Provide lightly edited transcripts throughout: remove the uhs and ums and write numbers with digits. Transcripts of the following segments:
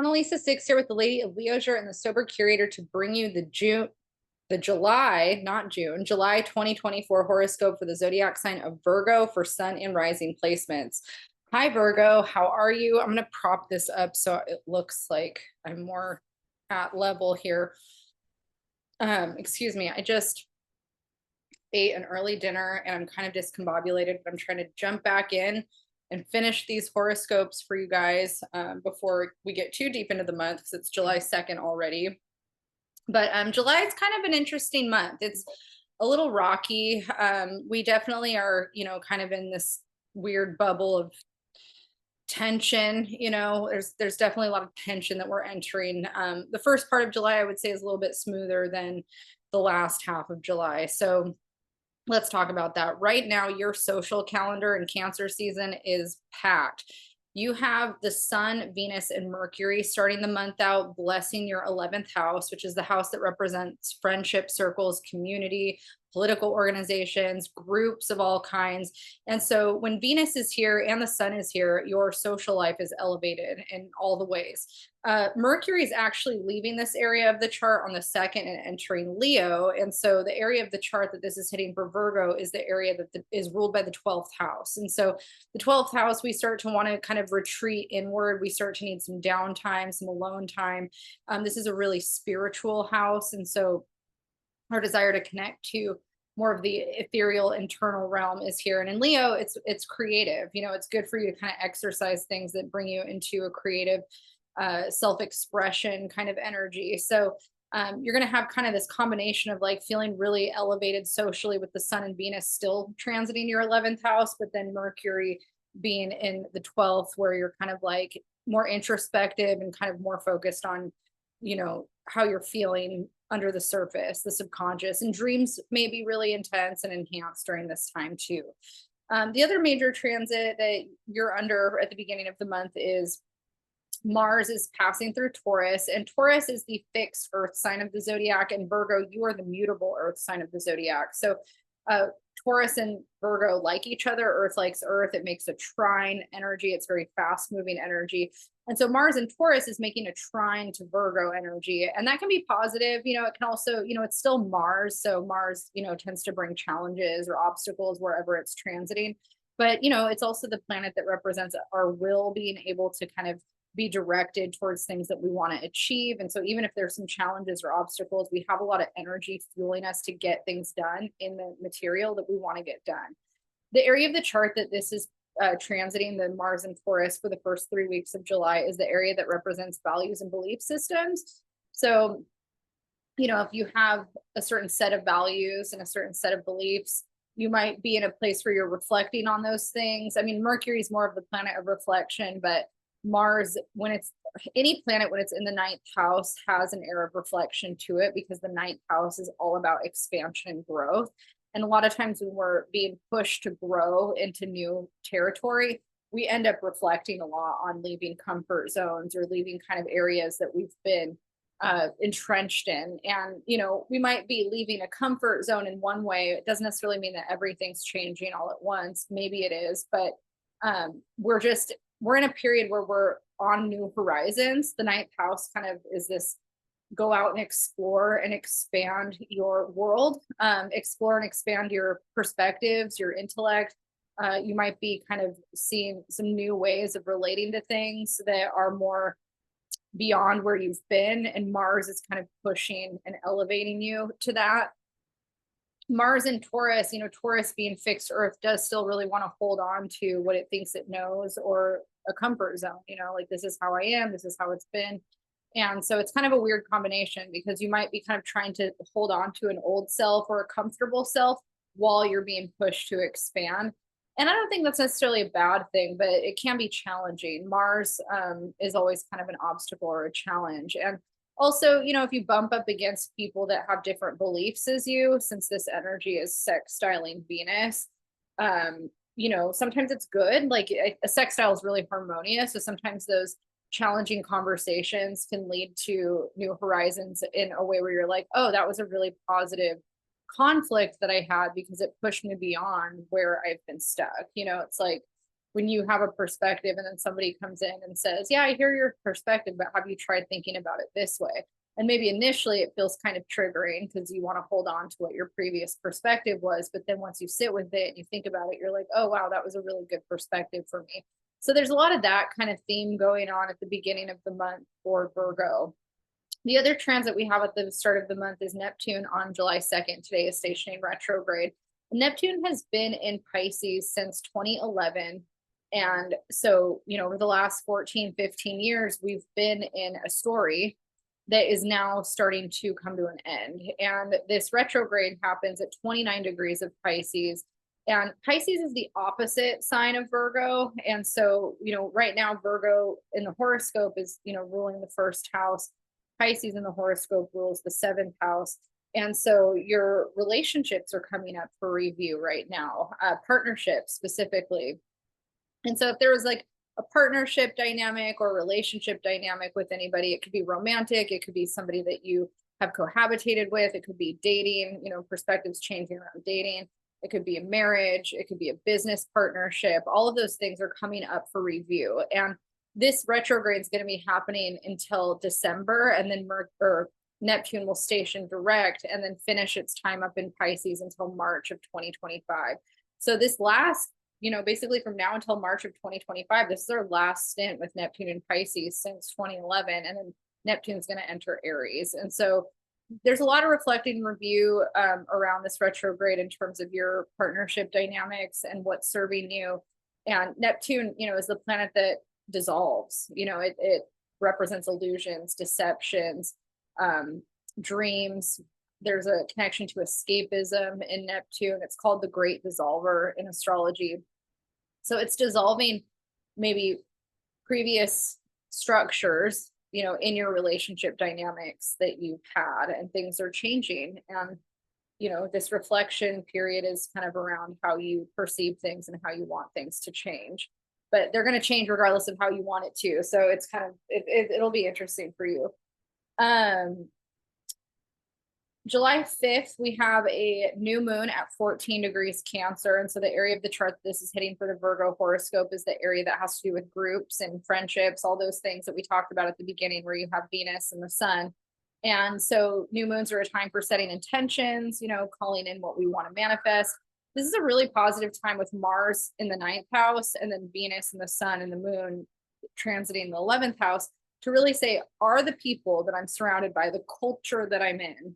Analisa Six here with the Lady of Leisure and the Sober Curator to bring you the July, not June, July 2024 horoscope for the zodiac sign of Virgo for sun and rising placements. Hi, Virgo. How are you? I'm going to prop this up so it looks like I'm more at level here. Excuse me. I just ate an early dinner and I'm kind of discombobulated, but I'm trying to jump back in and finish these horoscopes for you guys before we get too deep into the month because it's July 2nd already. But July is kind of an interesting month. It's a little rocky. We definitely are, kind of in this weird bubble of tension. There's definitely a lot of tension that we're entering. The first part of July, I would say, is a little bit smoother than the last half of July. So let's talk about that. Right now, your social calendar in Cancer season is packed. You have the Sun, Venus, and Mercury starting the month out, blessing your 11th house, which is the house that represents friendship circles, community, political organizations, groups of all kinds. And so when Venus is here and the Sun is here, your social life is elevated in all the ways. Mercury is actually leaving this area of the chart on the 2nd and entering Leo. And so the area of the chart that this is hitting for Virgo is the area that is ruled by the 12th house. And so the 12th house, we start to want to kind of retreat inward. We start to need some downtime, some alone time. This is a really spiritual house. And so our desire to connect to more of the ethereal internal realm is here. And in Leo, it's creative. It's good for you to kind of exercise things that bring you into a creative self-expression kind of energy. So you're going to have kind of this combination of like feeling really elevated socially with the Sun and Venus still transiting your 11th house, but then Mercury being in the 12th, where you're kind of like more introspective and kind of more focused on, how you're feeling under the surface, the subconscious, and dreams may be really intense and enhanced during this time too. The other major transit that you're under at the beginning of the month is Mars is passing through Taurus, and Taurus is the fixed earth sign of the zodiac, and Virgo, you are the mutable earth sign of the zodiac. So Taurus and Virgo like each other. Earth likes Earth. It makes a trine energy. It's very fast moving energy. And so Mars and Taurus is making a trine to Virgo energy. And that can be positive. It can also, it's still Mars. So Mars, tends to bring challenges or obstacles wherever it's transiting. But, it's also the planet that represents our will being able to kind of be directed towards things that we want to achieve. And so even if there's some challenges or obstacles, we have a lot of energy fueling us to get things done in the material that we want to get done. The area of the chart that this is transiting, the Mars and Taurus, for the first 3 weeks of July, is the area that represents values and belief systems. So, if you have a certain set of values and a certain set of beliefs, you might be in a place where you're reflecting on those things. I mean, Mercury is more of the planet of reflection, but Mars, when it's any planet, when it's in the 9th house, has an air of reflection to it, because the 9th house is all about expansion and growth. And a lot of times when we're being pushed to grow into new territory, we end up reflecting a lot on leaving comfort zones or leaving kind of areas that we've been entrenched in. And, we might be leaving a comfort zone in one way. It doesn't necessarily mean that everything's changing all at once. Maybe it is, but we're in a period where we're on new horizons. The 9th house kind of is this go out and explore and expand your world, explore and expand your perspectives, your intellect. You might be kind of seeing some new ways of relating to things that are more beyond where you've been. And Mars is kind of pushing and elevating you to that. Mars and Taurus, Taurus being fixed earth, does still really want to hold on to what it thinks it knows, or a comfort zone, like this is how I am, this is how it's been. And so it's kind of a weird combination, because you might be kind of trying to hold on to an old self or a comfortable self while you're being pushed to expand. And I don't think that's necessarily a bad thing, but it can be challenging. Mars is always kind of an obstacle or a challenge. And also, if you bump up against people that have different beliefs as you, since this energy is sextiling Venus, sometimes it's good. Like a sextile is really harmonious. So sometimes those challenging conversations can lead to new horizons in a way where you're like, oh, that was a really positive conflict that I had, because it pushed me beyond where I've been stuck. It's like when you have a perspective and then somebody comes in and says, yeah, I hear your perspective, but have you tried thinking about it this way? And maybe initially it feels kind of triggering because you want to hold on to what your previous perspective was. But then once you sit with it and you think about it, you're like, oh, wow, that was a really good perspective for me. So there's a lot of that kind of theme going on at the beginning of the month for Virgo. The other transit we have at the start of the month is Neptune on July 2nd. Today is stationing retrograde. Neptune has been in Pisces since 2011. And so, over the last 14, 15 years, we've been in a story that is now starting to come to an end. And this retrograde happens at 29 degrees of Pisces. And Pisces is the opposite sign of Virgo. And so, right now, Virgo in the horoscope is, ruling the first house. Pisces in the horoscope rules the seventh house. And so your relationships are coming up for review right now, partnerships specifically. And so if there was like a partnership dynamic or relationship dynamic with anybody, it could be romantic, it could be somebody that you have cohabitated with, it could be dating, perspectives changing around dating, it could be a marriage, it could be a business partnership. All of those things are coming up for review. And this retrograde is going to be happening until December, and then Neptune will station direct and then finish its time up in Pisces until March of 2025. So this last, basically from now until March of 2025, this is our last stint with Neptune in Pisces since 2011. And then Neptune's going to enter Aries. And so there's a lot of reflecting and review around this retrograde in terms of your partnership dynamics and what's serving you. And Neptune, is the planet that dissolves. It represents illusions, deceptions, dreams. There's a connection to escapism in Neptune. It's called the Great Dissolver in astrology. So it's dissolving maybe previous structures, in your relationship dynamics that you've had, and things are changing. And, this reflection period is kind of around how you perceive things and how you want things to change. But they're going to change regardless of how you want it to. So it's kind of, it'll be interesting for you. July 5th, we have a new moon at 14 degrees Cancer. And so the area of the chart that this is hitting for the Virgo horoscope is the area that has to do with groups and friendships, all those things that we talked about at the beginning, where you have Venus and the sun. And so new moons are a time for setting intentions, calling in what we want to manifest. This is a really positive time with Mars in the 9th house and then Venus and the sun and the moon transiting the 11th house to really say, are the people that I'm surrounded by, the culture that I'm in,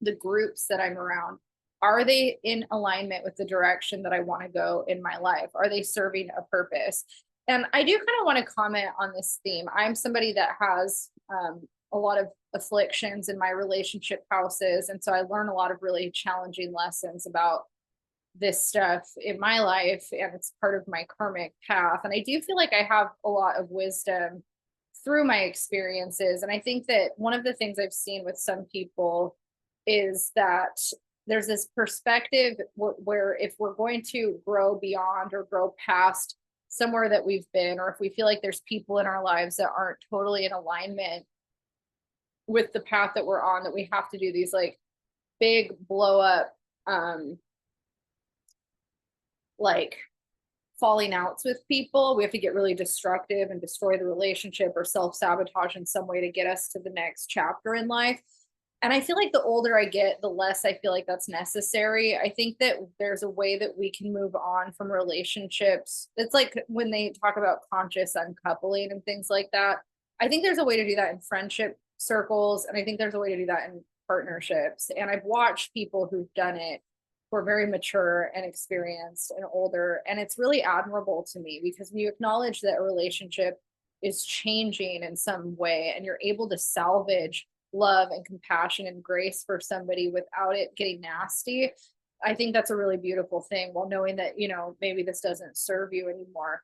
the groups that I'm around, are they in alignment with the direction that I want to go in my life? Are they serving a purpose? And I do kind of want to comment on this theme. I'm somebody that has a lot of afflictions in my relationship houses. And so I learn a lot of really challenging lessons about this stuff in my life, and it's part of my karmic path. And I do feel like I have a lot of wisdom through my experiences. And I think that one of the things I've seen with some people is that there's this perspective where if we're going to grow beyond or grow past somewhere that we've been, or if we feel like there's people in our lives that aren't totally in alignment with the path that we're on, that we have to do these like big blow up like falling outs with people. We have to get really destructive and destroy the relationship or self-sabotage in some way to get us to the next chapter in life. And I feel like the older I get, the less I feel like that's necessary. I think that there's a way that we can move on from relationships. It's like when they talk about conscious uncoupling and things like that. I think there's a way to do that in friendship circles. And I think there's a way to do that in partnerships. And I've watched people who've done it who are very mature and experienced and older. And it's really admirable to me, because when you acknowledge that a relationship is changing in some way and you're able to salvage love and compassion and grace for somebody without it getting nasty, I think that's a really beautiful thing, while knowing that, maybe this doesn't serve you anymore.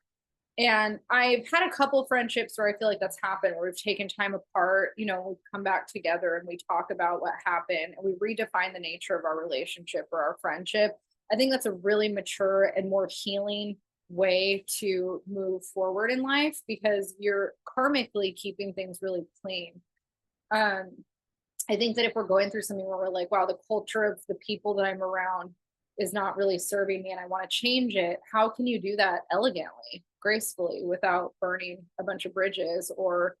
And I've had a couple friendships where I feel like that's happened, where we've taken time apart, we've come back together and we talk about what happened and we redefine the nature of our relationship or our friendship. I think that's a really mature and more healing way to move forward in life, because you're karmically keeping things really clean. I think that if we're going through something where we're like, wow, the culture of the people that I'm around is not really serving me and I want to change it, how can you do that elegantly, gracefully, without burning a bunch of bridges or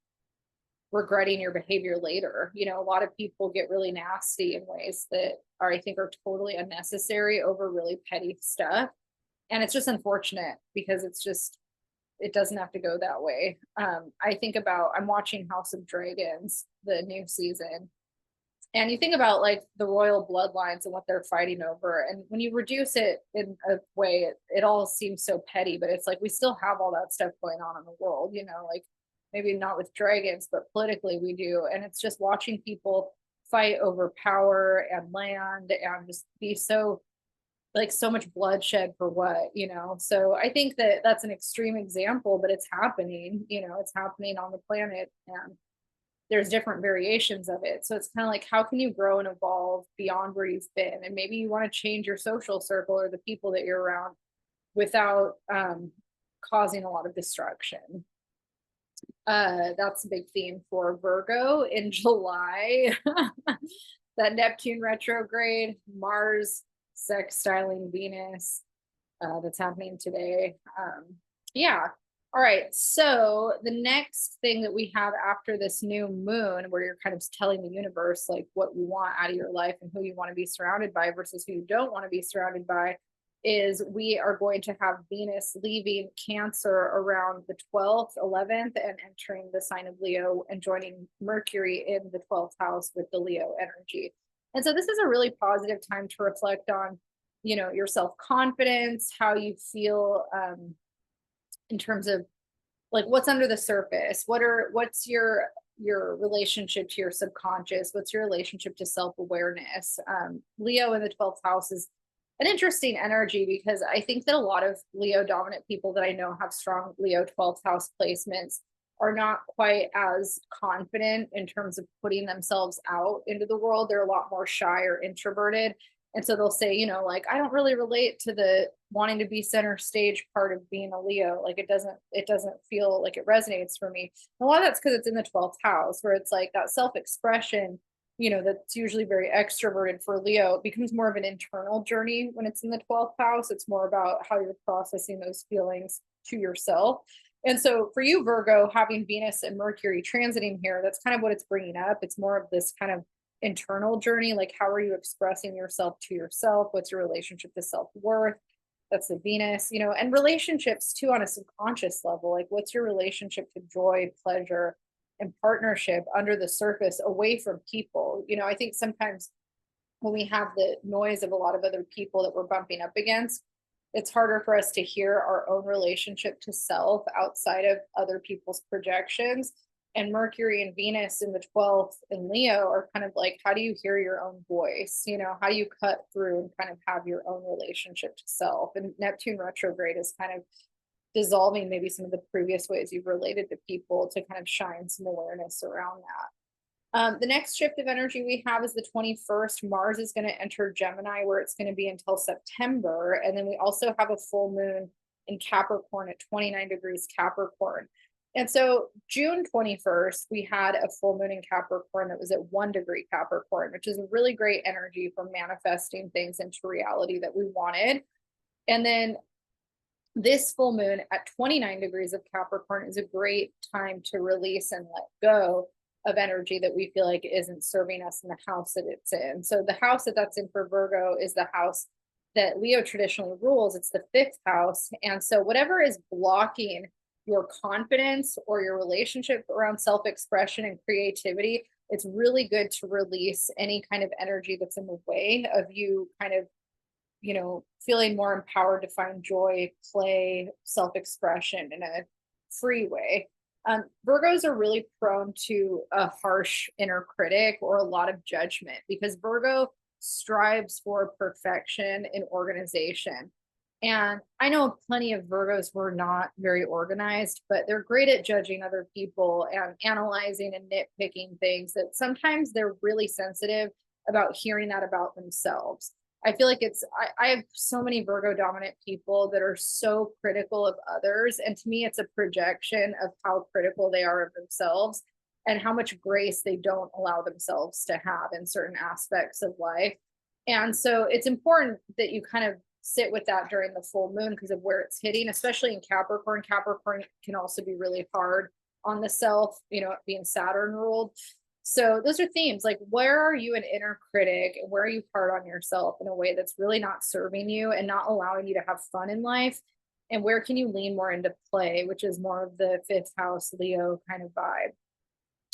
regretting your behavior later? You know, a lot of people get really nasty in ways that are, I think, are totally unnecessary over really petty stuff. And it's just unfortunate because it's just, it doesn't have to go that way. I think about, I'm watching House of Dragons, the new season, and you think about like the royal bloodlines and what they're fighting over. And when you reduce it in a way, it all seems so petty, but it's like we still have all that stuff going on in the world, you know, like maybe not with dragons, but politically we do. And it's just watching people fight over power and land and just be so, like, so much bloodshed for what, you know? So I think that that's an extreme example, but it's happening, you know, it's happening on the planet. And there's different variations of it. So it's kind of like, how can you grow and evolve beyond where you've been? And maybe you want to change your social circle or the people that you're around without causing a lot of destruction. That's a big theme for Virgo in July. That Neptune retrograde, Mars sextiling Venus, that's happening today. Yeah. All right. So the next thing that we have after this new moon, where you're kind of telling the universe like what you want out of your life and who you want to be surrounded by versus who you don't want to be surrounded by, is we are going to have Venus leaving Cancer around the 12th, 11th, and entering the sign of Leo and joining Mercury in the 12th house with the Leo energy. And so this is a really positive time to reflect on, you know, your self-confidence, how you feel in terms of like what's under the surface. What's your relationship to your subconscious? What's your relationship to self-awareness? Leo in the 12th house is an interesting energy because I think that a lot of Leo dominant people that I know have strong Leo 12th house placements are not quite as confident in terms of putting themselves out into the world. They're a lot more shy or introverted. And so they'll say, you know, like, I don't really relate to the wanting to be center stage part of being a Leo. Like it doesn't feel like it resonates for me. And a lot of that's because it's in the 12th house where it's like that self-expression, you know, that's usually very extroverted for Leo. It becomes more of an internal journey when it's in the 12th house. It's more about how you're processing those feelings to yourself. And so for you, Virgo, having Venus and Mercury transiting here, that's kind of what it's bringing up. It's more of this kind of internal journey. Like, how are you expressing yourself to yourself? What's your relationship to self-worth? That's the Venus, you know, and relationships too on a subconscious level. Like, what's your relationship to joy, pleasure, and partnership under the surface away from people? You know, I think sometimes when we have the noise of a lot of other people that we're bumping up against, it's harder for us to hear our own relationship to self outside of other people's projections. And Mercury and Venus in the 12th in Leo are kind of like, how do you hear your own voice? You know, how do you cut through and kind of have your own relationship to self? And Neptune retrograde is kind of dissolving maybe some of the previous ways you've related to people to kind of shine some awareness around that. The next shift of energy we have is the 21st. Mars is going to enter Gemini, where it's going to be until September. And then we also have a full moon in Capricorn at 29 degrees Capricorn. And so June 21st, we had a full moon in Capricorn that was at 1 degree Capricorn, which is a really great energy for manifesting things into reality that we wanted. And then this full moon at 29 degrees of Capricorn is a great time to release and let go of energy that we feel like isn't serving us in the house that it's in. So the house that that's in for Virgo is the house that Leo traditionally rules. It's the 5th house. And so whatever is blocking your confidence or your relationship around self-expression and creativity, it's really good to release any kind of energy that's in the way of you kind of, you know, feeling more empowered to find joy, play, self-expression in a free way. Virgos are really prone to a harsh inner critic or a lot of judgment because Virgo strives for perfection in organization. And I know plenty of Virgos who are not very organized, but they're great at judging other people and analyzing and nitpicking things that sometimes they're really sensitive about hearing that about themselves. I feel like I have so many Virgo dominant people that are so critical of others. And to me, it's a projection of how critical they are of themselves and how much grace they don't allow themselves to have in certain aspects of life. And so it's important that you kind of sit with that during the full moon because of where it's hitting, especially in Capricorn. Capricorn can also be really hard on the self, being Saturn ruled. So those are themes like, where are you an inner critic and where are you hard on yourself in a way that's really not serving you and not allowing you to have fun in life? And where can you lean more into play, which is more of the fifth house Leo kind of vibe.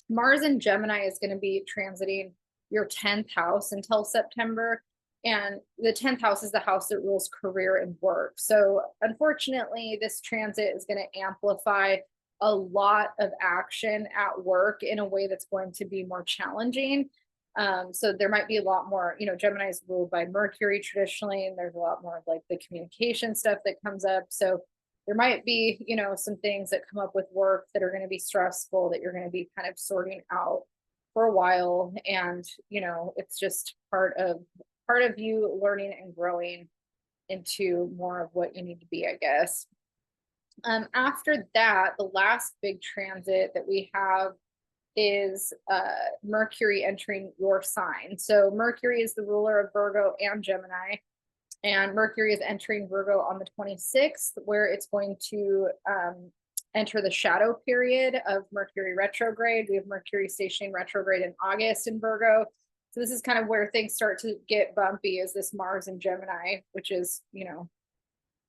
Mars in Gemini is going to be transiting your 10th house until September. And the 10th house is the house that rules career and work. So, unfortunately, this transit is going to amplify a lot of action at work in a way that's going to be more challenging. So, there might be a lot more, Gemini is ruled by Mercury traditionally, and there's a lot more of like the communication stuff that comes up. So, there might be, some things that come up with work that are going to be stressful that you're going to be kind of sorting out for a while. And, it's just part of you learning and growing into more of what you need to be, I guess. After that, the last big transit that we have is Mercury entering your sign. So Mercury is the ruler of Virgo and Gemini. And Mercury is entering Virgo on the 26th, where it's going to enter the shadow period of Mercury retrograde. We have Mercury stationing retrograde in August in Virgo. So this is kind of where things start to get bumpy, is this Mars in Gemini, which is,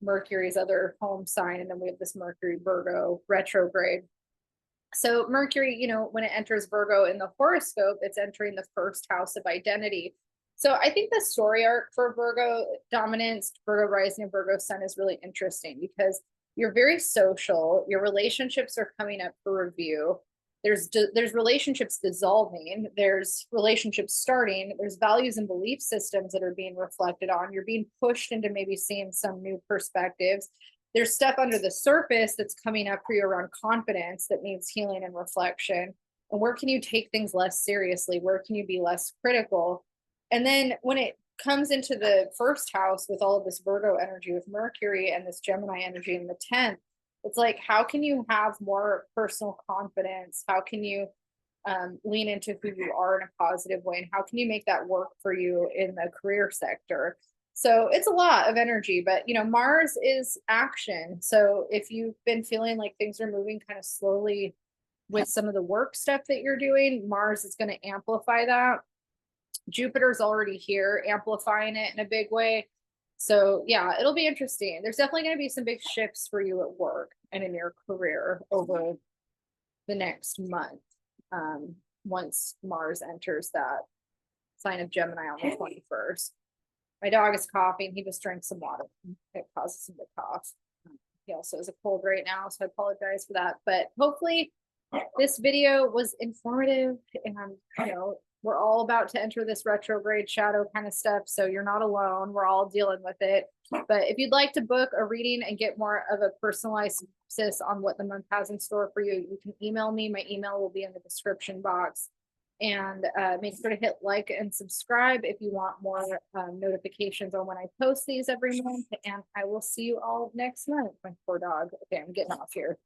Mercury's other home sign. And then we have this Mercury Virgo retrograde. So Mercury, when it enters Virgo in the horoscope, it's entering the first house of identity. So I think the story arc for Virgo dominance, Virgo rising and Virgo sun is really interesting because you're very social. Your relationships are coming up for review. There's relationships dissolving. There's relationships starting. There's values and belief systems that are being reflected on. You're being pushed into maybe seeing some new perspectives. There's stuff under the surface that's coming up for you around confidence that needs healing and reflection. And where can you take things less seriously? Where can you be less critical? And then when it comes into the first house with all of this Virgo energy with Mercury and this Gemini energy in the 10th, it's like, how can you have more personal confidence? How can you lean into who you are in a positive way? And how can you make that work for you in the career sector? So it's a lot of energy, but Mars is action. So if you've been feeling like things are moving kind of slowly with some of the work stuff that you're doing, Mars is going to amplify that. Jupiter's already here, amplifying it in a big way. So yeah, it'll be interesting. There's definitely going to be some big shifts for you at work and in your career over the next month. Once Mars enters that sign of Gemini on the 21st. My dog is coughing. He just drank some water. It causes him to cough. He also has a cold right now, so I apologize for that. But hopefully this video was informative, and we're all about to enter this retrograde shadow kind of stuff. So you're not alone. We're all dealing with it. But if you'd like to book a reading and get more of a personalized synopsis on what the month has in store for you, you can email me. My email will be in the description box. And make sure to hit like and subscribe if you want more notifications on when I post these every month. And I will see you all next month. My poor dog. Okay, I'm getting off here.